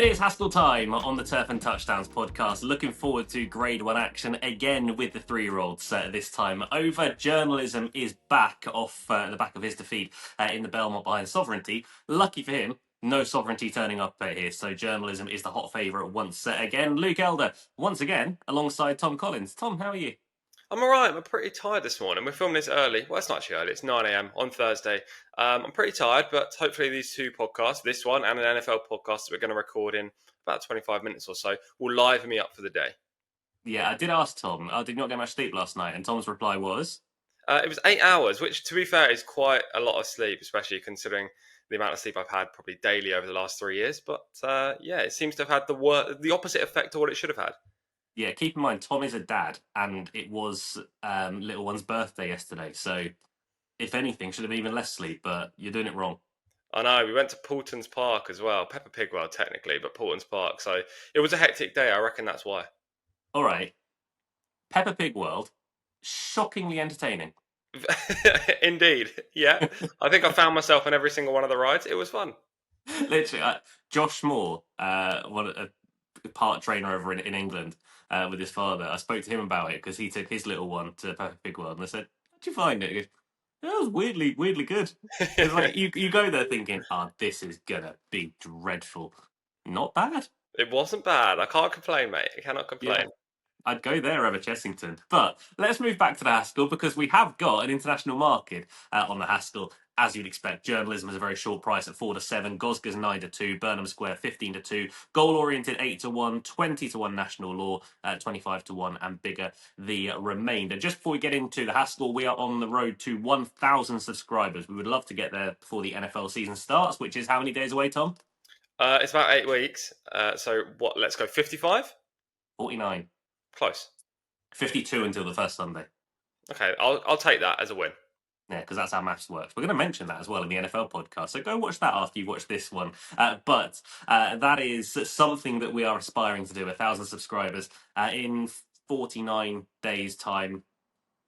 It's Haskell time on the Turf and Touchdowns podcast. Looking forward to Grade 1 action again with the three-year-olds this time over. Journalism is back off the back of his defeat in the Belmont behind Sovereignty. Lucky for him, no Sovereignty turning up here, so Journalism is the hot favourite once again. Luke Elder, once again, alongside Tom Collins. Tom, how are you? I'm alright. I'm pretty tired this morning. We're filming this early. Well, it's not actually early. It's 9 a.m. on Thursday. I'm pretty tired, but hopefully these two podcasts, this one and an NFL podcast that we're going to record in about 25 minutes or so, will liven me up for the day. Yeah, I did ask Tom. I did not get much sleep last night, and Tom's reply was... It was 8 hours, which, to be fair, is quite a lot of sleep, especially considering the amount of sleep I've had probably daily over the last 3 years. But yeah, it seems to have had the opposite effect of what it should have had. Yeah, keep in mind, Tom is a dad, and it was little one's birthday yesterday, so if anything, should have even less sleep, but you're doing it wrong. I know, we went to Poulton's Park as well. Peppa Pig World, technically, but Poulton's Park. So it was a hectic day. I reckon that's why. All right, Peppa Pig World, shockingly entertaining. Indeed, yeah. I think I found myself on every single one of the rides. It was fun. Literally, Josh Moore, a part trainer over in England with his father, I spoke to him about it because he took his little one to Peppa Pig World, and I said, "How'd you find it?" He goes, "Yeah, it was weirdly good." It's like you go there thinking, "Oh, this is gonna be dreadful." Not bad. It wasn't bad. I can't complain, mate. I cannot Yeah. complain. I'd go there over Chessington. But let's move back to the Haskell because we have got an international market on the Haskell. As you'd expect, Journalism is a very short price at 4-7. Gosger's 9-2. Burnham Square 15-2. Goal oriented 8-1. 20-1 National Law 25-1 and bigger the remainder. Just before we get into the Haskell, we are on the road to 1,000 subscribers. We would love to get there before the NFL season starts, which is how many days away, Tom? It's about 8 weeks. So what? Let's go 55. 49. Close. 52 until the first Sunday. Okay, I'll take that as a win. Yeah, because that's how maths works. We're going to mention that as well in the NFL podcast. So go watch that after you watch this one. But that is something that we are aspiring to do, 1,000 subscribers in 49 days' time.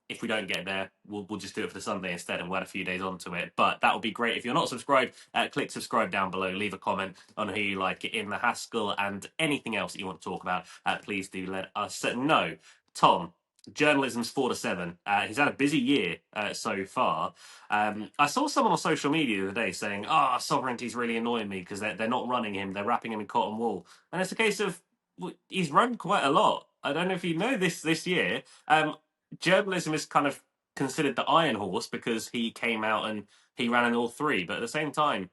If we don't get there, we'll just do it for the Sunday instead and we'll add a few days onto it. But that would be great. If you're not subscribed, click subscribe down below. Leave a comment on who you like in the Haskell and anything else that you want to talk about. Please do let us know. Tom, Journalism's 4-7. He's had a busy year so far. I saw someone on social media the other day saying, Sovereignty's really annoying me because they're not running him. They're wrapping him in cotton wool. And it's a case of, he's run quite a lot. I don't know if you know this year. Journalism is kind of considered the Iron Horse because he came out and he ran in all three. But at the same time,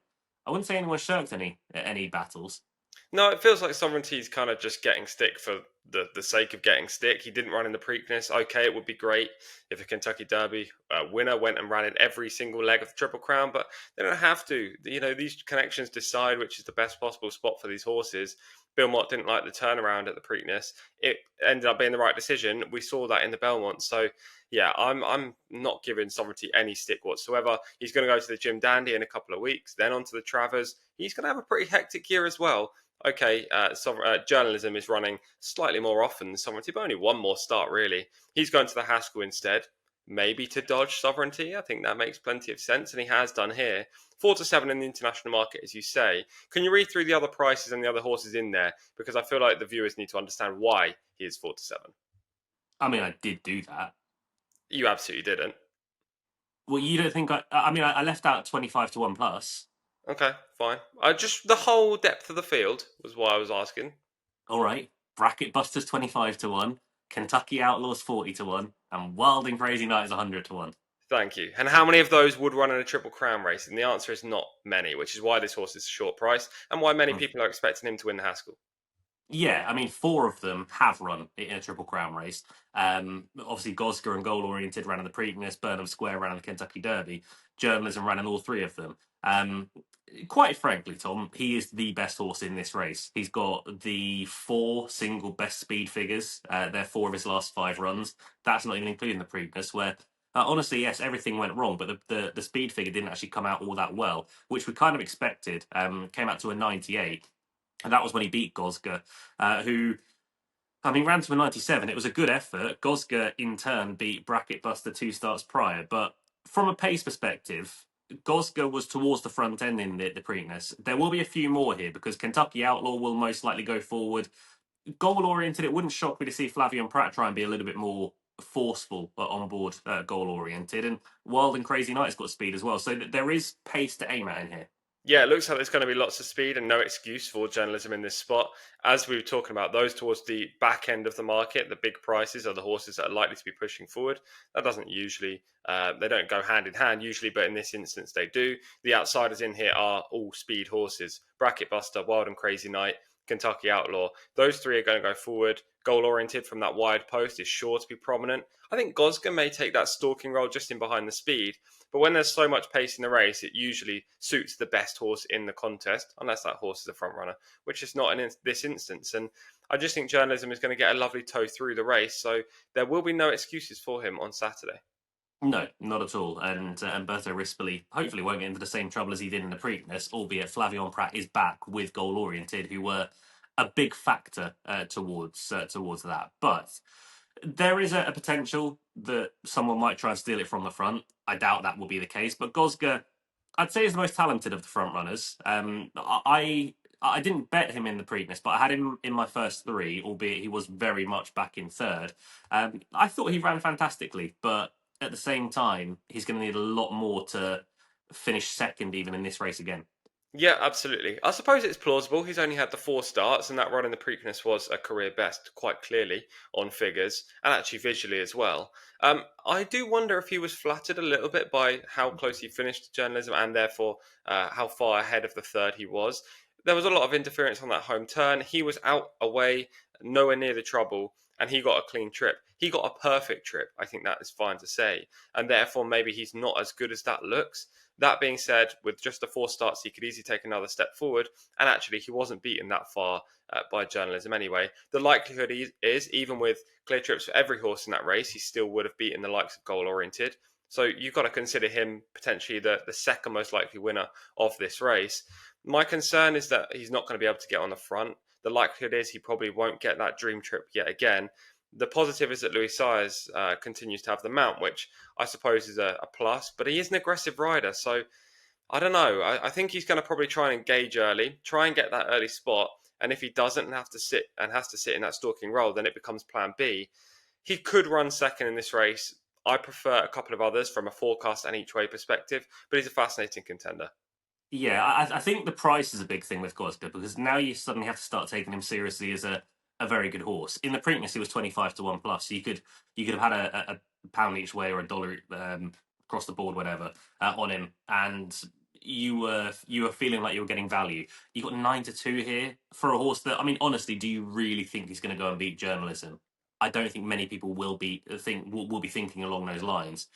I wouldn't say anyone shirked any battles. No, it feels like Sovereignty's kind of just getting stick for the sake of getting stick. He didn't run in the Preakness. Okay, it would be great if a Kentucky Derby winner went and ran in every single leg of the Triple Crown, but they don't have to. You know, these connections decide which is the best possible spot for these horses. Bill Mott didn't like the turnaround at the Preakness. It ended up being the right decision. We saw that in the Belmont. So, yeah, I'm not giving Sovereignty any stick whatsoever. He's going to go to the Jim Dandy in a couple of weeks, then on to the Travers. He's going to have a pretty hectic year as well. Okay, Journalism is running slightly more often than Sovereignty, but only one more start, really. He's going to the Haskell instead, maybe to dodge Sovereignty. I think that makes plenty of sense, and he has done here. 4-7 in the international market, as you say. Can you read through the other prices and the other horses in there? Because I feel like the viewers need to understand why he is 4-7. I mean, I did do that. You absolutely didn't. Well, you don't think I left out 25-1 plus. Okay, fine. Just the whole depth of the field was why I was asking. All right. Bracket Busters 25-1, Kentucky Outlaws 40-1, and Wilding Crazy Night is 100-1. Thank you. And how many of those would run in a Triple Crown race? And the answer is not many, which is why this horse is a short price and why many people are expecting him to win the Haskell. Yeah, I mean, 4 of them have run in a Triple Crown race. Obviously, Gosger and Goal Oriented ran in the Preakness, Burnham Square ran in the Kentucky Derby, Journalism ran in all 3 of them. Quite frankly, Tom, he is the best horse in this race. He's got the 4 single best speed figures. They're 4 of his last 5 runs. That's not even including the Preakness, where honestly, yes, everything went wrong, but the speed figure didn't actually come out all that well, which we kind of expected. Came out to a 98. And that was when he beat Gosger, who, I mean, ran to a 97. It was a good effort. Gosger, in turn, beat Bracket Buster 2 starts prior. But from a pace perspective, Gosger was towards the front end in the Preakness. There will be a few more here because Kentucky Outlaw will most likely go forward. Goal oriented, it wouldn't shock me to see Flavian Pratt try and be a little bit more forceful on board goal oriented. And Wild and Crazy Knight's got speed as well. So there is pace to aim at in here. Yeah, it looks like there's going to be lots of speed and no excuse for journalism in this spot. As we were talking about, those towards the back end of the market, the big prices are the horses that are likely to be pushing forward. That doesn't usually, they don't go hand in hand usually, but in this instance they do. The outsiders in here are all speed horses. Bracket Buster, Wild and Crazy Knight, Kentucky Outlaw. Those three are going to go forward. Goal oriented from that wide post is sure to be prominent. I think Gosger may take that stalking role just in behind the speed. But when there's so much pace in the race, it usually suits the best horse in the contest, unless that horse is a front runner, which is not in this instance. And I just think journalism is going to get a lovely toe through the race, so there will be no excuses for him on Saturday. No, not at all. And Berto Rispoli hopefully won't get into the same trouble as he did in the Preakness, albeit Flavion Pratt is back with goal oriented, who were a big factor towards that. But there is a potential that someone might try and steal it from the front. I doubt that will be the case. But Gosger, I'd say, is the most talented of the front runners. I didn't bet him in the Preakness, but I had him in my first three, albeit he was very much back in third. I thought he ran fantastically, but at the same time, he's going to need a lot more to finish second, even in this race again. Yeah, absolutely. I suppose it's plausible. He's only had the 4 starts, and that run in the Preakness was a career best, quite clearly, on figures, and actually visually as well. I do wonder if he was flattered a little bit by how close he finished to journalism, and therefore how far ahead of the third he was. There was a lot of interference on that home turn. He was out away, nowhere near the trouble, and he got a clean trip. He got a perfect trip. I think that is fine to say, and therefore maybe he's not as good as that looks. That being said, with just the 4 starts, he could easily take another step forward. And actually, he wasn't beaten that far by journalism anyway. The likelihood is, even with clear trips for every horse in that race, he still would have beaten the likes of Goal Oriented. So you've got to consider him potentially the second most likely winner of this race. My concern is that he's not going to be able to get on the front. The likelihood is he probably won't get that dream trip yet again. The positive is that Louis Sires continues to have the mount, which I suppose is a plus, but he is an aggressive rider. So I don't know. I think he's going to probably try and engage early, try and get that early spot. And if he doesn't and has to sit in that stalking role, then it becomes plan B. He could run second in this race. I prefer a couple of others from a forecast and each way perspective, but he's a fascinating contender. Yeah, I think the price is a big thing with Gosger because now you suddenly have to start taking him seriously as a very good horse. In the Preakness, he was 25 to 1 plus. So you could have had a pound each way or a dollar across the board, whatever, on him, and you were feeling like you were getting value. You got 9 to 2 here for a horse that, I mean, honestly, do you really think he's going to go and beat journalism? I don't think many people will be thinking along those lines.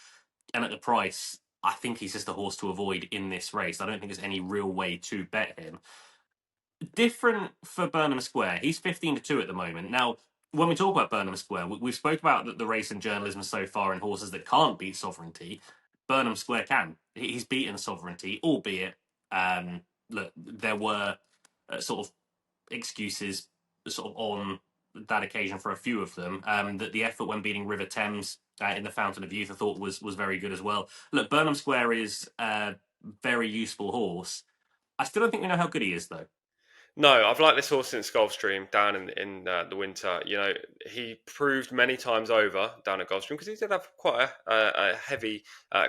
And at the price, I think he's just a horse to avoid in this race. I don't think there's any real way to bet him. Different for Burnham Square. He's 15 to 2 at the moment. Now, when we talk about Burnham Square, we've spoke about the race and journalism so far in horses that can't beat Sovereignty. Burnham Square can. He's beaten Sovereignty, albeit look, there were sort of excuses sort of on that occasion for a few of them. That the effort when beating River Thames in the Fountain of Youth, I thought was very good as well. Look, Burnham Square is a very useful horse. I still don't think we know how good he is, though. No, I've liked this horse since Gulfstream down in the winter. You know, he proved many times over down at Gulfstream because he did have quite a heavy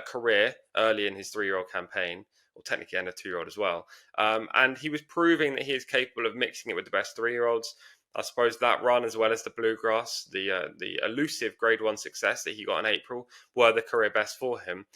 career early in his 3-year-old campaign, or technically and a 2-year-old as well. And he was proving that he is capable of mixing it with the best 3-year-olds. I suppose that run, as well as the Bluegrass, the elusive Grade One success that he got in April, were the career best for him.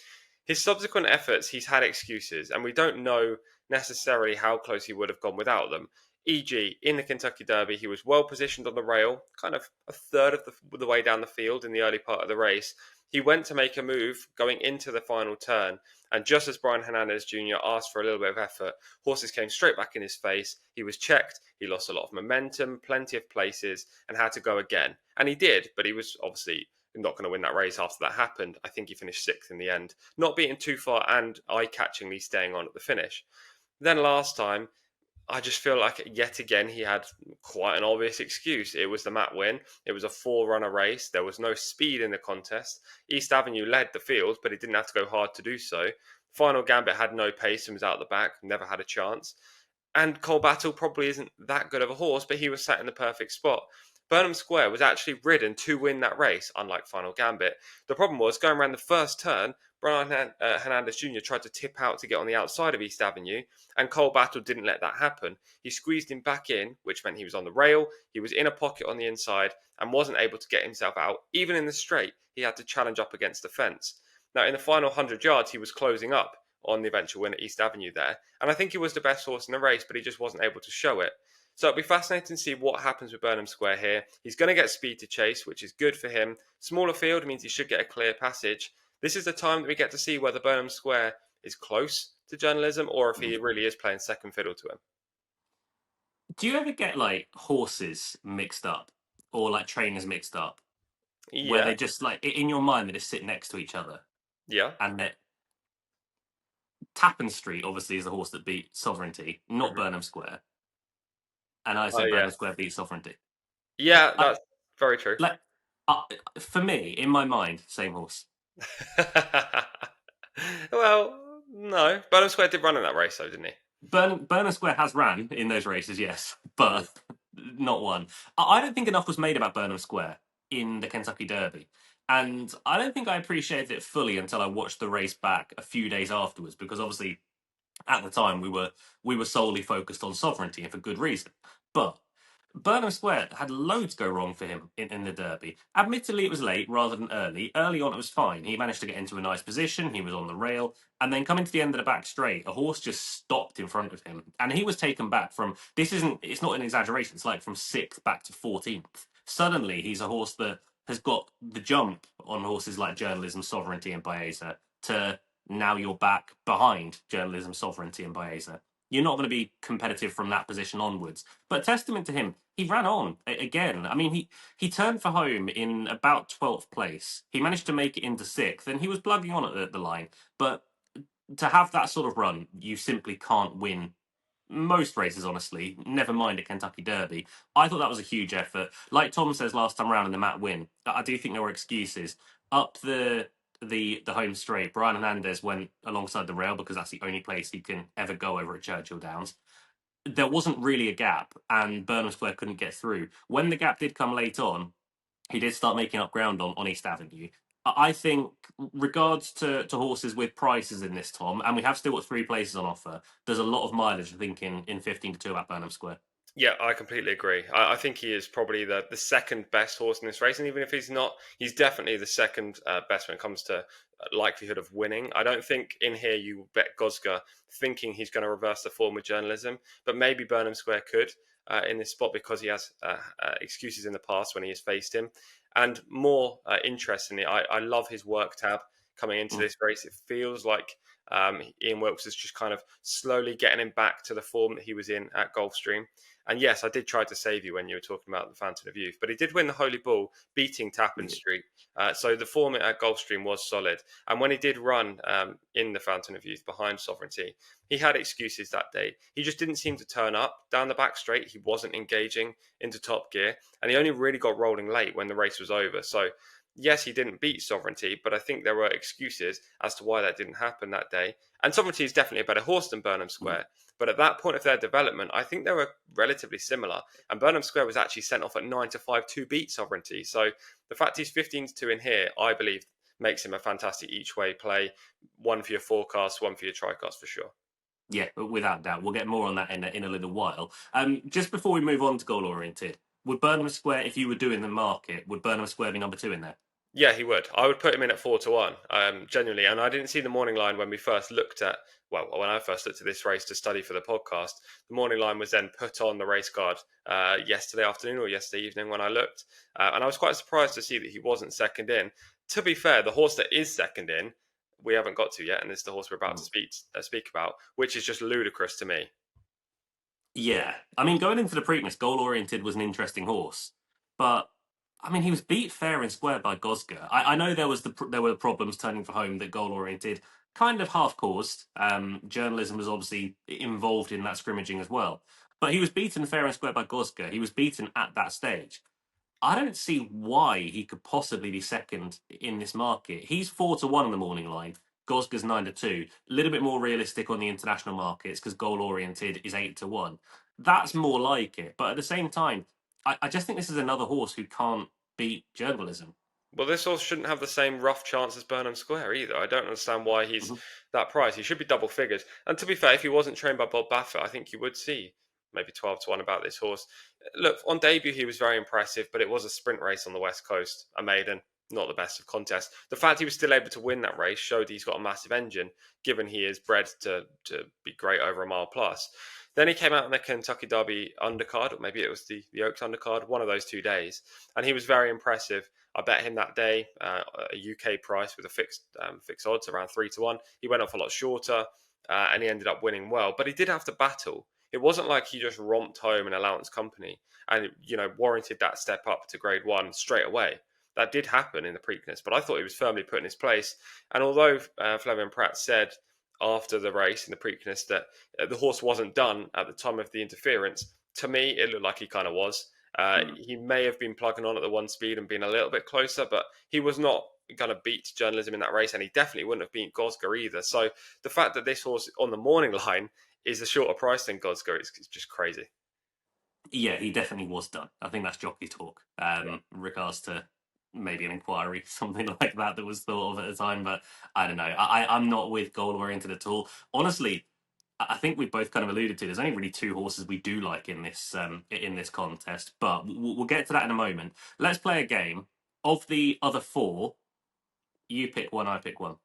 His subsequent efforts, he's had excuses, and we don't know necessarily how close he would have gone without them. E.g., in the Kentucky Derby, he was well positioned on the rail, kind of a third of the way down the field in the early part of the race. He went to make a move going into the final turn, and just as Brian Hernandez Jr. asked for a little bit of effort, horses came straight back in his face. He was checked, he lost a lot of momentum, plenty of places, and had to go again. And he did, but he was obviously not going to win that race after that happened. I think he finished sixth in the end, not beating too far and eye-catchingly staying on at the finish. Then last time, I just feel like yet again he had quite an obvious excuse. It was the Matt win. It was a 4-runner race. There was no speed in the contest. East Avenue led the field, but he didn't have to go hard to do so. Final Gambit had no pace and was out the back, never had a chance. And Cole Battle probably isn't that good of a horse, but he was sat in the perfect spot. Burnham Square was actually ridden to win that race, unlike Final Gambit. The problem was going around the first turn, Brian Hernandez Jr. tried to tip out to get on the outside of East Avenue, and Cole Battle didn't let that happen. He squeezed him back in, which meant he was on the rail, he was in a pocket on the inside, and wasn't able to get himself out. Even in the straight, he had to challenge up against the fence. Now, in the final 100 yards, he was closing up on the eventual win at East Avenue there. And I think he was the best horse in the race, but he just wasn't able to show it. So it'll be fascinating to see what happens with Burnham Square here. He's going to get speed to chase, which is good for him. Smaller field means he should get a clear passage. This is the time that we get to see whether Burnham Square is close to journalism or if he really is playing second fiddle to him. Do you ever get like horses mixed up or like trainers mixed up where Yeah, they just like in your mind they just sit next to each other yeah. and that Tappan Street obviously is the horse that beat Sovereignty, not Mhm. Burnham Square, and I Oh, said yeah. Burnham Square beat Sovereignty. Yeah, I, that's very true. like uh, for me in my mind, same horse. Well, no. Burnham Square did run in that race, though, didn't he? Burnham Square has ran in those races, yes, but not one. I don't think enough was made about Burnham Square in the Kentucky Derby. And I don't think I appreciated it fully until I watched the race back a few days afterwards, because obviously at the time we were solely focused on Sovereignty and for good reason. But Burnham Square had loads go wrong for him in the Derby. Admittedly, it was late rather than early. Early on, it was fine. He managed to get into a nice position. He was on the rail. And then coming to the end of the back straight, a horse just stopped in front of him. And he was taken back from, it's not an exaggeration, it's like from 6th back to 14th. Suddenly, he's a horse that has got the jump on horses like Journalism, Sovereignty, and Baeza to now you're back behind Journalism, Sovereignty, and Baeza. You're not going to be competitive from that position onwards. But testament to him, he ran on again. I mean, he turned for home in about 12th place. He managed to make it into 6th, and he was plugging on at the line. But to have that sort of run, you simply can't win most races, honestly. Never mind a Kentucky Derby. I thought that was a huge effort. Like Tom says last time round in the Matt win, I do think there were excuses. Up the home straight, Brian Hernandez went alongside the rail because that's the only place he can ever go over at Churchill Downs. There wasn't really a gap, and Burnham Square couldn't get through. When the gap did come late on, he did start making up ground on East Avenue. I think, regards to horses with prices in this, Tom, and we have still got 3 places on offer. There's a lot of mileage, I think, in 15 to 2 about Burnham Square. Yeah, I completely agree. I think he is probably the second best horse in this race, and even if he's not, he's definitely the second best when it comes to likelihood of winning. I don't think in here you bet Gosger thinking he's going to reverse the form with journalism, but maybe Burnham Square could in this spot because he has excuses in the past when he has faced him. And more interestingly, I love his work tab coming into Mm. this race. It feels like Ian Wilkes is just kind of slowly getting him back to the form that he was in at Gulfstream. And yes, I did try to save you when you were talking about the Fountain of Youth, but he did win the Holy Bull, beating Tappan Street. So the form at Gulfstream was solid. And when he did run in the Fountain of Youth behind Sovereignty, he had excuses that day. He just didn't seem to turn up down the back straight. He wasn't engaging into top gear, and he only really got rolling late when the race was over. So yes, he didn't beat Sovereignty, but I think there were excuses as to why that didn't happen that day. And Sovereignty is definitely a better horse than Burnham Mm. Square. But at that point of their development, I think they were relatively similar. And Burnham Square was actually sent off at 9-5 to beat Sovereignty. So the fact he's 15-2 in here, I believe, makes him a fantastic each way play. One for your forecast, one for your tricast for sure. Yeah, without doubt. We'll get more on that in a little while. Just before we move on to goal oriented, would Burnham Square, if you were doing the market, would Burnham Square be number 2 in there? Yeah, he would. I would put him in at 4-1, genuinely. And I didn't see the morning line when we first looked at, well, when I first looked at this race to study for the podcast. The morning line was then put on the race card yesterday afternoon or yesterday evening when I looked. And I was quite surprised to see that he wasn't second in. To be fair, the horse that is second in, we haven't got to yet. And it's the horse we're about to speak about, which is just ludicrous to me. Yeah, I mean, going into the Preakness, goal oriented was an interesting horse, but I mean, he was beat fair and square by Gosger. I know there were problems turning for home that goal oriented kind of half caused. Journalism was obviously involved in that scrimmaging as well, but he was beaten fair and square by Gosger. He was beaten at that stage. I don't see why he could possibly be second in this market. He's 4-1 on the morning line. Gosger's 9-2, a little bit more realistic on the international markets because goal oriented is 8-1. That's more like it. But at the same time, I just think this is another horse who can't beat journalism. Well, this horse shouldn't have the same rough chance as Burnham Square either. I don't understand why he's Mhm. that price. He should be double figures. And to be fair, if he wasn't trained by Bob Baffert, I think you would see maybe 12-1 about this horse. Look, on debut, he was very impressive, but it was a sprint race on the West Coast, a maiden, not the best of contests. The fact he was still able to win that race showed he's got a massive engine, given he is bred to be great over a mile plus. Then he came out in the Kentucky Derby undercard, or maybe it was the Oaks undercard, one of those 2 days, and he was very impressive. I bet him that day a UK price with a fixed odds around 3-1. He went off a lot shorter and he ended up winning well, but he did have to battle. It wasn't like he just romped home in allowance company and warranted that step up to Grade One straight away. That did happen in the Preakness, but I thought he was firmly put in his place. And although Fleming Pratt said after the race in the Preakness that the horse wasn't done at the time of the interference, to me it looked like he kind of was. Mm. He may have been plugging on at the one speed and been a little bit closer, but he was not going to beat journalism in that race, and he definitely wouldn't have beat Gosger either. So the fact that this horse on the morning line is a shorter price than Gosger is just crazy. Yeah, he definitely was done. I think that's jockey talk. In regards to maybe an inquiry, something like that was thought of at the time. But I don't know. I'm not with goal oriented at all. Honestly, I think we've both kind of alluded to. There's only really two horses we do like in this contest, but we'll get to that in a moment. Let's play a game. Of the other four, you pick one, I pick one.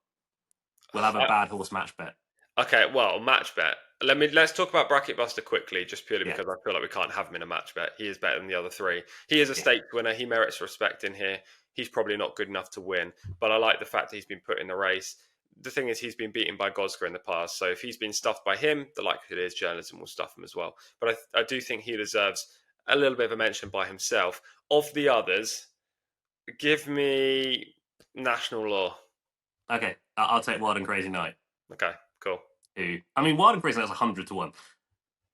We'll have a I, bad horse match bet. Okay, well, match bet. Let's talk about Bracket Buster quickly, just purely Yeah, because I feel like we can't have him in a match bet. He is better than the other three. He is a yeah. stakes winner. He merits respect in here. He's probably not good enough to win, but I like the fact that he's been put in the race. The thing is, he's been beaten by Gosger in the past, so if he's been stuffed by him, the likelihood is journalism will stuff him as well. But I do think he deserves a little bit of a mention by himself. Of the others, give me National Law. Okay, I'll take Wild and Crazy Night. Okay, cool. Who? I mean, Wild and Crazy Night's 100-1.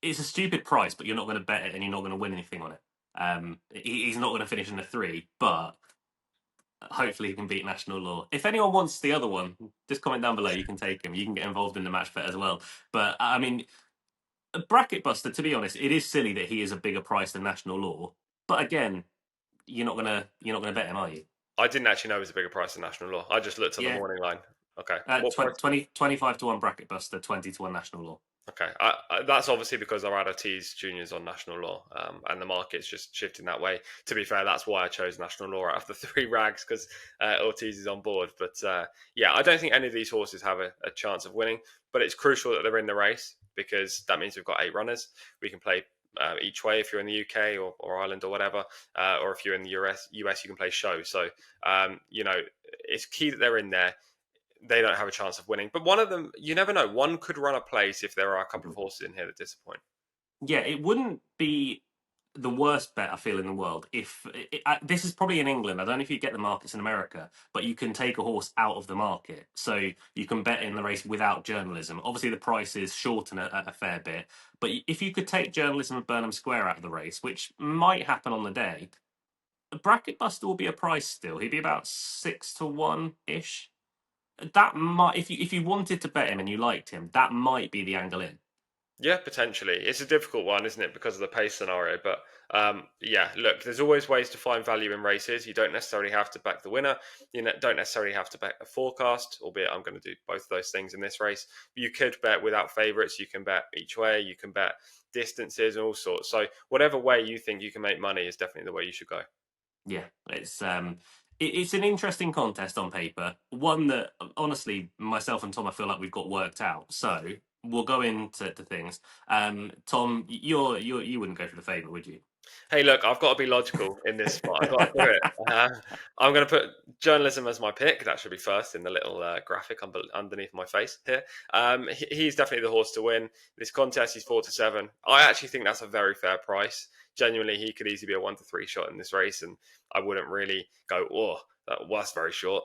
It's a stupid price, but you're not going to bet it and you're not going to win anything on it. He's not going to finish in the three, but hopefully he can beat National Law. If anyone wants the other one, just comment down below. You can take him. You can get involved in the match bet as well. But I mean, Bracket Buster. To be honest, it is silly that he is a bigger price than National Law. But again, you're not gonna bet him, are you? I didn't actually know it was a bigger price than National Law. I just looked at the Yeah. morning line. Okay. What price? 25-1 Bracket Buster, 20-1 National Law. Okay. That's obviously because our Tees juniors on National Law, and the market's just shifting that way. To be fair, that's why I chose National Law out of the three rags because Ortiz is on board. But yeah, I don't think any of these horses have a chance of winning. But it's crucial that they're in the race because that means we've got 8 runners. We can play each way if you're in the UK or Ireland or whatever, or if you're in the US, you can play show. So it's key that they're in there. They don't have a chance of winning, but one of them, you never know. One could run a place if there are a couple of horses in here that disappoint. Yeah, it wouldn't be the worst bet I feel in the world if this is probably in England. I don't know if you get the markets in America, but you can take a horse out of the market, so you can bet in the race without journalism. Obviously, the prices shorten a fair bit, but if you could take journalism of Burnham Square out of the race, which might happen on the day, Bracket Buster will be a price still. He'd be about 6-1 ish. That might, if you wanted to bet him and you liked him, that might be the angle in. Yeah, potentially. It's a difficult one, isn't it, because of the pace scenario? But yeah, look, there's always ways to find value in races. You don't necessarily have to back the winner. Don't necessarily have to bet a forecast, albeit I'm going to do both of those things in this race. You could bet without favourites. You can bet each way. You can bet distances and all sorts. So whatever way you think you can make money is definitely the way you should go. Yeah, it's an interesting contest on paper. One that honestly, myself and Tom, I feel like we've got worked out. So we'll go into things. Tom, you wouldn't go for the favourite, would you? Hey, look, I've got to be logical in this spot. I've got to do it. I'm going to put journalism as my pick. That should be first in the little graphic underneath my face here. He's definitely the horse to win this contest. He's 4-7. I actually think that's a very fair price. Genuinely, he could easily be a 1-3 shot in this race, and I wouldn't really go, oh, that's very short.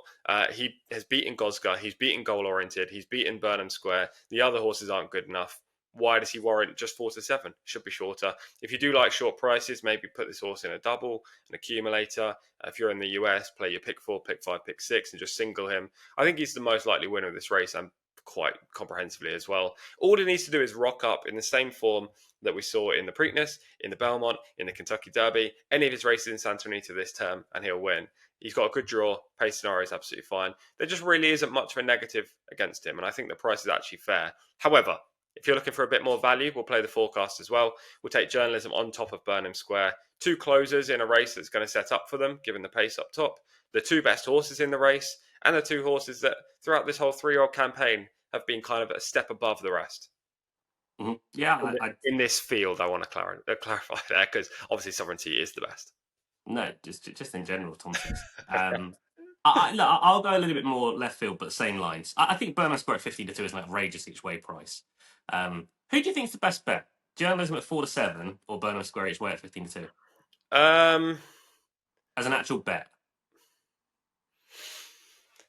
He has beaten Gosger. He's beaten Goal Oriented. He's beaten Burnham Square. The other horses aren't good enough. why does he warrant just 4-7? Should be shorter. If you do like short prices, maybe put this horse in a double, an accumulator. If you're in the US, play your pick 4, pick 5, pick 6, and just single him. I think he's the most likely winner of this race, and quite comprehensively as well. All he needs to do is rock up in the same form that we saw in the Preakness, in the Belmont, in the Kentucky Derby, any of his races in Santa Anita this term, and he'll win. He's got a good draw. Pace scenario is absolutely fine. There just really isn't much of a negative against him, and I think the price is actually fair. However, if you're looking for a bit more value, we'll play the forecast as well. We'll take journalism on top of Burnham Square. 2 closers in a race that's going to set up for them, given the pace up top. The 2 best horses in the race, and the 2 horses that throughout this whole 3-year-old campaign have been kind of a step above the rest. Mm-hmm. Yeah, in this field, I want to clarify that, because obviously Sovereignty is the best. No, just in general, Tom says. I'll go a little bit more left field, but same lines. I think Burnham Square at 15-2 is an outrageous each way price. Who do you think is the best bet? Journalism at 4-7 or Burnham Square each way at 15-2? As an actual bet.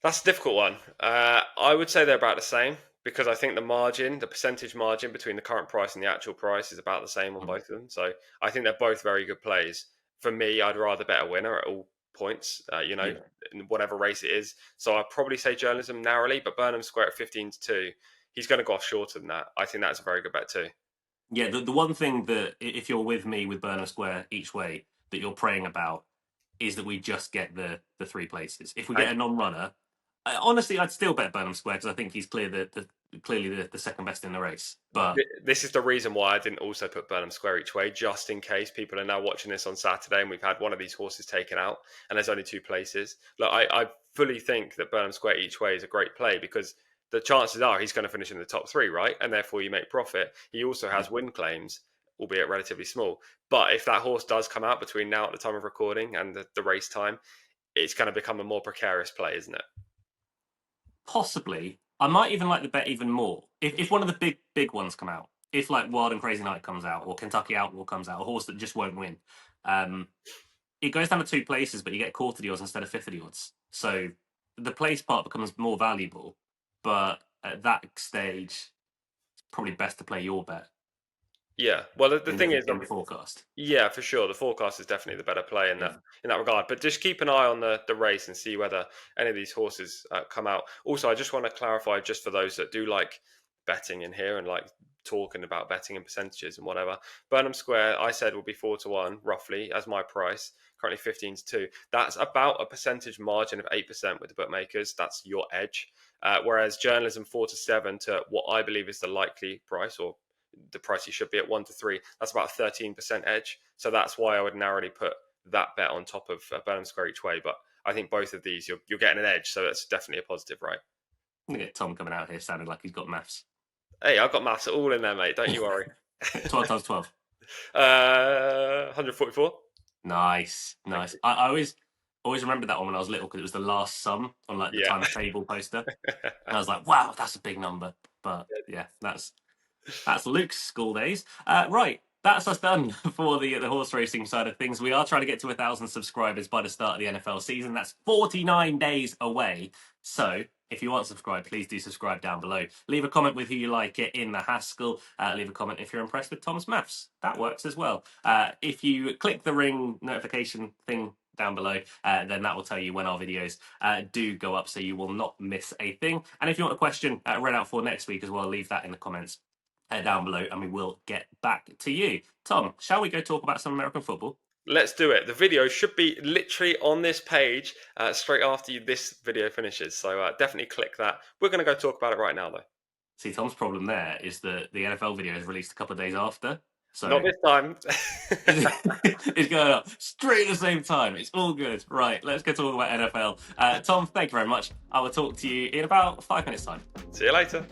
That's a difficult one. I would say they're about the same, because I think the percentage margin between the current price and the actual price is about the same on both of them. So I think they're both very good plays. For me, I'd rather bet a winner at all points, in whatever race it is. So I'd probably say journalism narrowly, but Burnham Square at 15-2, he's going to go off shorter than that. I think that's a very good bet too. Yeah, the one thing that, if you're with me with Burnham Square each way, that you're praying about is that we just get the 3 places. If we get a non-runner, honestly, I'd still bet Burnham Square because I think he's clearly the second best in the race. But this is the reason why I didn't also put Burnham Square each way, just in case people are now watching this on Saturday and we've had one of these horses taken out and there's only 2 places. Look, I fully think that Burnham Square each way is a great play, because the chances are he's going to finish in the top 3, right? And therefore you make profit. He also has win claims, albeit relatively small. But if that horse does come out between now at the time of recording and the race time, it's going to become a more precarious play, isn't it? Possibly. I might even like the bet even more. If one of the big ones come out, if like Wild and Crazy Night comes out, or Kentucky Outlaw comes out, a horse that just won't win, it goes down to 2 places, but you get quarter the odds instead of fifth of the odds. So the place part becomes more valuable, but at that stage, it's probably best to play your bet. Yeah, well, the thing is, in the forecast. Yeah, for sure, the forecast is definitely the better play in that regard. But just keep an eye on the race and see whether any of these horses come out. Also, I just want to clarify, just for those that do like betting in here and like talking about betting and percentages and whatever, Burnham Square, I said, will be 4-1 roughly as my price. Currently 15-2. That's about a percentage margin of 8% with the bookmakers. That's your edge. Whereas journalism 4-7 to what I believe is the likely price, or the price you should be at 1-3, that's about a 13% edge. So that's why I would narrowly put that bet on top of Burnham Square each way. But I think both of these, you're getting an edge. So that's definitely a positive, right? I'm going to get Tom coming out here sounding like he's got maths. Hey, I've got maths all in there, mate. Don't you worry. 12 times 12. 144. Nice. I always remembered that one when I was little, because it was the last sum on like the times table poster. And I was like, wow, that's a big number. But yeah, that's Luke's school days. Right, that's us done for the horse racing side of things. We are trying to get to 1,000 subscribers by the start of the NFL season. That's 49 days away. So if you want to subscribe, please do subscribe down below. Leave a comment with who you like it in the Haskell. Leave a comment if you're impressed with Tom's maths. That works as well. If you click the ring notification thing down below, then that will tell you when our videos do go up, so you will not miss a thing. And if you want a question read out for next week as well, leave that in the comments down below and we will get back to you. Tom, shall we go talk about some American football? Let's do it. The video should be literally on this page straight after this video finishes. So definitely click that. We're going to go talk about it right now, though. See, Tom's problem there is that the NFL video is released a couple of days after. So not this time. It's going up straight at the same time. It's all good. Right, let's go talk about NFL. Tom, thank you very much. I will talk to you in about 5 minutes' time. See you later.